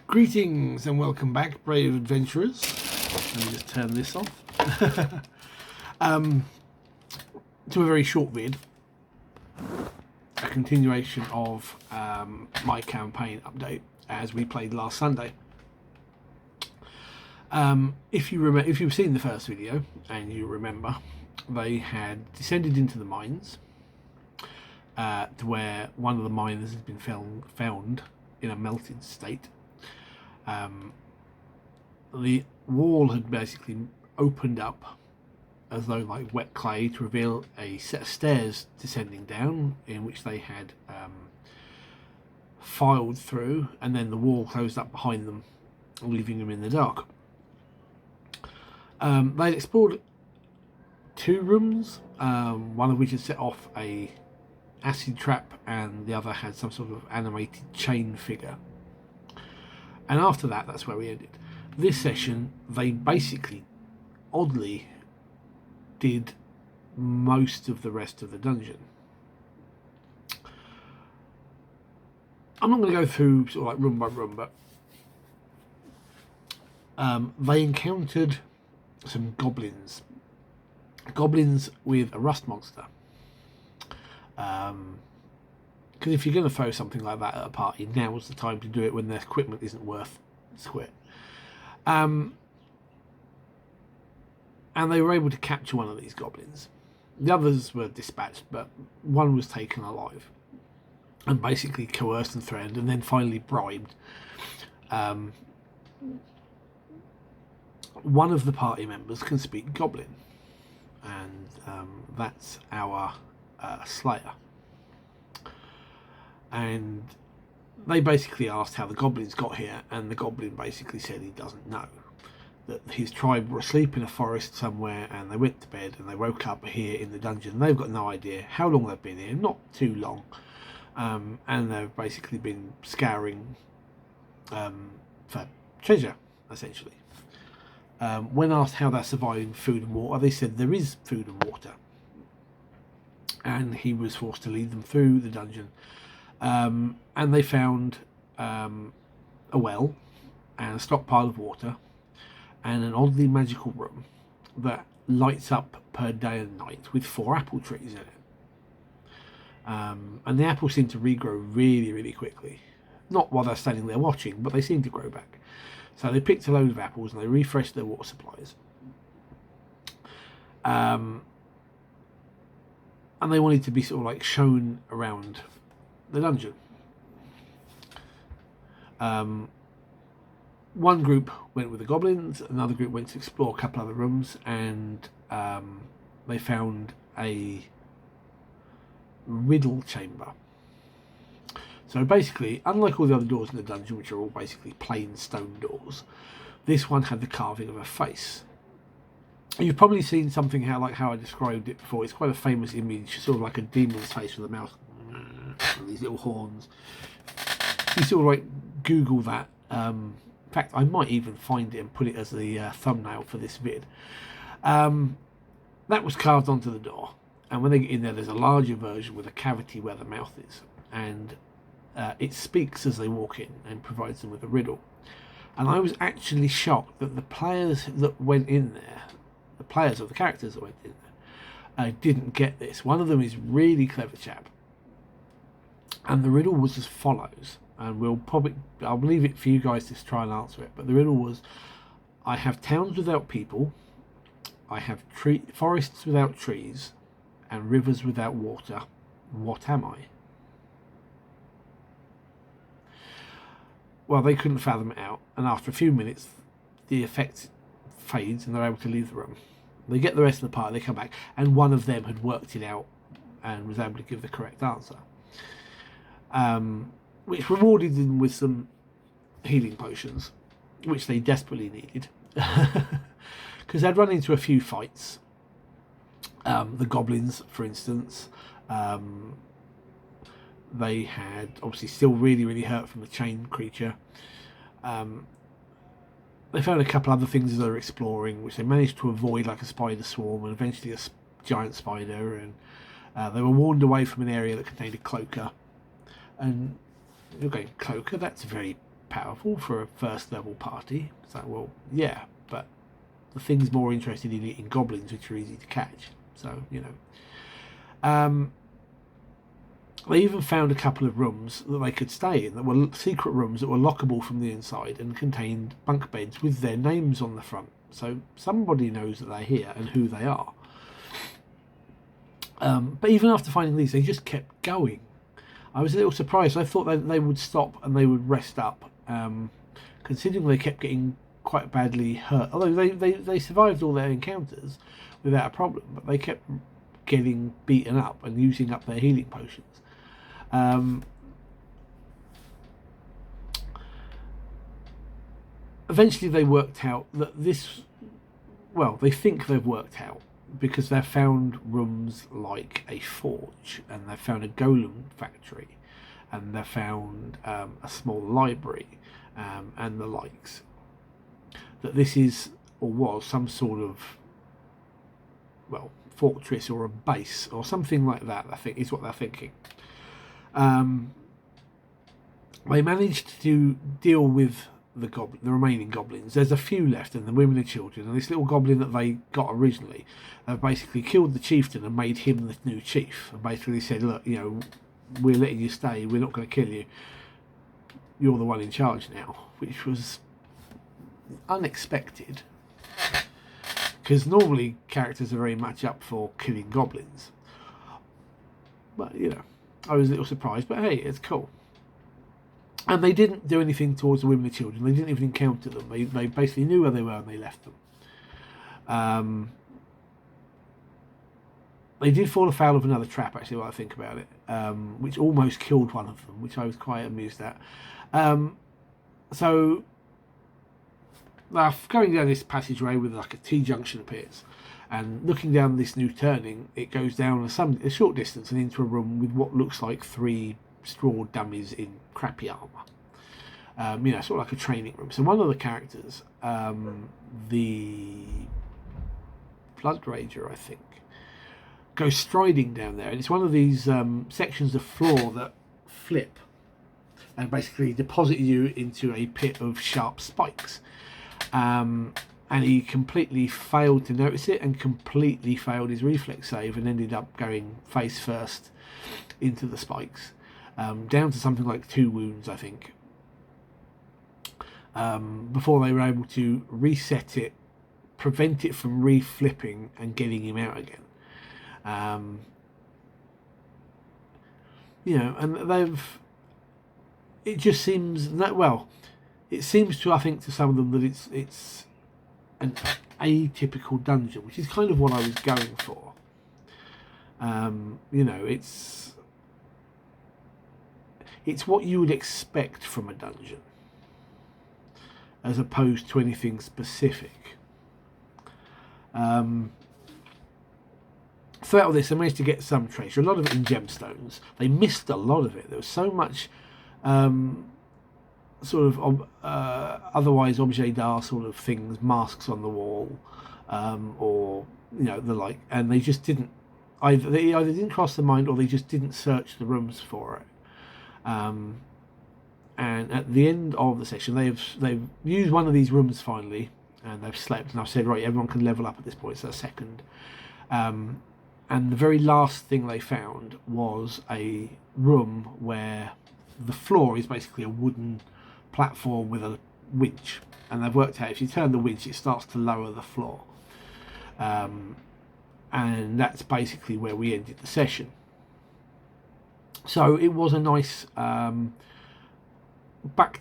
Greetings and welcome back, brave adventurers. Let me just turn this off. To a very short vid, a continuation of my campaign update as we played last Sunday. If you've seen the first video and you remember, they had descended into the mines to where one of the miners has been found in a melted state. The wall had basically opened up as though like wet clay to reveal a set of stairs descending down, in which they had filed through, and then the wall closed up behind them, leaving them in the dark. They'd explored two rooms, one of which had set off a acid trap and the other had some sort of animated chain figure. And after that, that's where we ended. This session, they basically, oddly, did most of the rest of the dungeon. I'm not going to go through sort of like room by room, but they encountered some goblins. Goblins with a rust monster. Because if you're going to throw something like that at a party, now's the time to do it when their equipment isn't worth square. And they were able to capture one of these goblins. The others were dispatched, but one was taken alive and basically coerced and threatened and then finally bribed. One of the party members can speak Goblin, and that's our Slayer. And they basically asked how the goblins got here, and the goblin basically said he doesn't know. That his tribe were asleep in a forest somewhere, and they went to bed, and they woke up here in the dungeon. They've got no idea how long they've been here, not too long, and they've basically been scouring for treasure, essentially. When asked how they're surviving food and water, they said there is food and water, and he was forced to lead them through the dungeon. And they found a well and a stockpile of water and an oddly magical room that lights up per day and night with 4 apple trees in it. And the apples seem to regrow really, really quickly. Not while they're standing there watching, but they seem to grow back. So they picked a load of apples and they refreshed their water supplies. And they wanted to be sort of like shown around the dungeon. One group went with the goblins, another group went to explore a couple other rooms, and they found a riddle chamber. So basically, unlike all the other doors in the dungeon, which are all basically plain stone doors, this one had the carving of a face. You've probably seen something how I described it before. It's quite a famous image, sort of like a demon's face with a mouth and these little horns. You sort of like Google that. In fact, I might even find it and put it as the thumbnail for this vid. That was carved onto the door, and when they get in there's a larger version with a cavity where the mouth is, and it speaks as they walk in and provides them with a riddle. And I was actually shocked that the players that went in there, the players of the characters that went in there, didn't get this. One of them is really clever chap, and the riddle was as follows, and I'll leave it for you guys to try and answer it, but the riddle was: I have towns without people, I have forests without trees, and rivers without water. What am I? Well, they couldn't fathom it out, and after a few minutes the effect fades and they're able to leave the room. They get the rest of the party, they come back, and one of them had worked it out and was able to give the correct answer, which rewarded them with some healing potions, which they desperately needed, because they'd run into a few fights. The goblins, for instance, they had obviously still really, really hurt from the chain creature. They found a couple other things as they were exploring, which they managed to avoid, like a spider swarm and eventually a giant spider, and they were warned away from an area that contained a cloaker. And you're going, cloaker? That's very powerful for a first level party. It's like, well, yeah, but the thing's more interested in eating goblins, which are easy to catch. So, they even found a couple of rooms that they could stay in that were secret rooms that were lockable from the inside and contained bunk beds with their names on the front. So somebody knows that they're here and who they are. But even after finding these, they just kept going. I was a little surprised. I thought they would stop and they would rest up, considering they kept getting quite badly hurt. Although they survived all their encounters without a problem, but they kept getting beaten up and using up their healing potions. Eventually they worked out that they think they've worked out, because they've found rooms like a forge, and they've found a golem factory, and they've found a small library, and the likes. That this is, or was, some sort of, fortress or a base or something like that, I think is what they're thinking. They managed to deal with the remaining goblins. There's a few left, and the women and children, and this little goblin that they got originally, they've basically killed the chieftain and made him the new chief, and basically said, look, we're letting you stay, we're not going to kill you, you're the one in charge now, which was unexpected, because normally characters are very much up for killing goblins, but I was a little surprised, but hey, it's cool. And they didn't do anything towards the women and children. They didn't even encounter them. They basically knew where they were and they left them. They did fall afoul of another trap, actually, when I think about it, which almost killed one of them, which I was quite amused at. So they're going down this passageway with like a T-junction appears. And looking down this new turning, it goes down a short distance and into a room with what looks like 3 straw dummies in crappy armour. Sort of like a training room. So one of the characters, the Blood Rager, I think, goes striding down there, and it's one of these sections of floor that flip and basically deposit you into a pit of sharp spikes. And he completely failed to notice it and completely failed his reflex save and ended up going face first into the spikes, down to something like 2 wounds, I think, before they were able to reset it, prevent it from re-flipping and getting him out again. And it just seems that, it seems to, I think, to some of them that it's an atypical dungeon, which is kind of what I was going for. It's what you would expect from a dungeon, as opposed to anything specific. Throughout this, they managed to get some treasure, a lot of it in gemstones. They missed a lot of it. There was so much otherwise objet d'art sort of things, masks on the wall, or the like, and they just didn't they either didn't cross their mind or they just didn't search the rooms for it. And at the end of the session, they've used one of these rooms finally, and they've slept, and I've said, right, everyone can level up at this point. It's their second. And the very last thing they found was a room where the floor is basically a wooden platform with a winch, and they've worked out if you turn the winch, it starts to lower the floor. And that's basically where we ended the session. So it was a nice back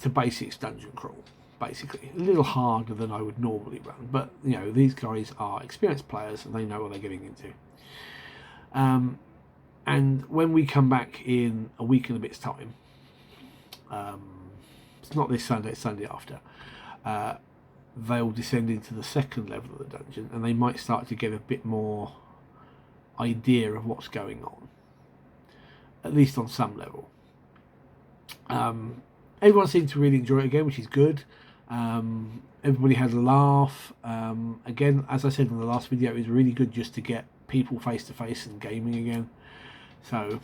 to basics dungeon crawl, basically. A little harder than I would normally run, but these guys are experienced players and they know what they're getting into. And when we come back in a week and a bit's time, it's not this Sunday, it's Sunday after, they'll descend into the second level of the dungeon, and they might start to get a bit more idea of what's going on, at least on some level. Everyone seemed to really enjoy it again, which is good. Everybody had a laugh. Again, as I said in the last video, it was really good just to get people face to face and gaming again. So,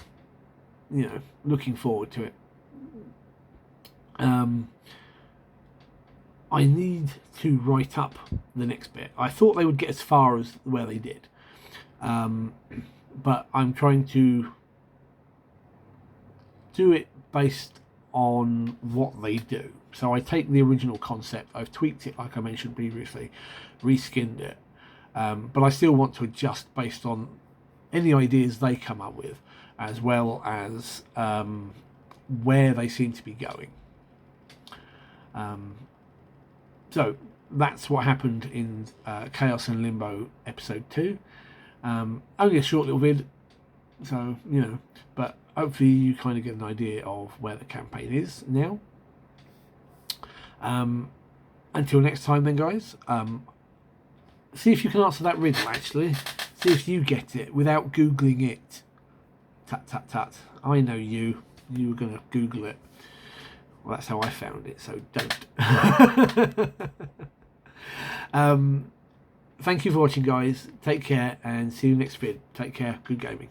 looking forward to it. I need to write up the next bit. I thought they would get as far as where they did, but I'm trying to do it based on what they do. So I take the original concept, I've tweaked it like I mentioned previously, reskinned it, but I still want to adjust based on any ideas they come up with, as well as where they seem to be going. So that's what happened in Chaos and Limbo episode 2. Only a short little vid, so but hopefully you kind of get an idea of where the campaign is now. Until next time then, guys, see if you can answer that riddle, actually. See if you get it without Googling it. Tut, tut, tut. I know you were going to Google it. Well, that's how I found it, so don't. Thank you for watching, guys. Take care and see you next vid. Take care. Good gaming.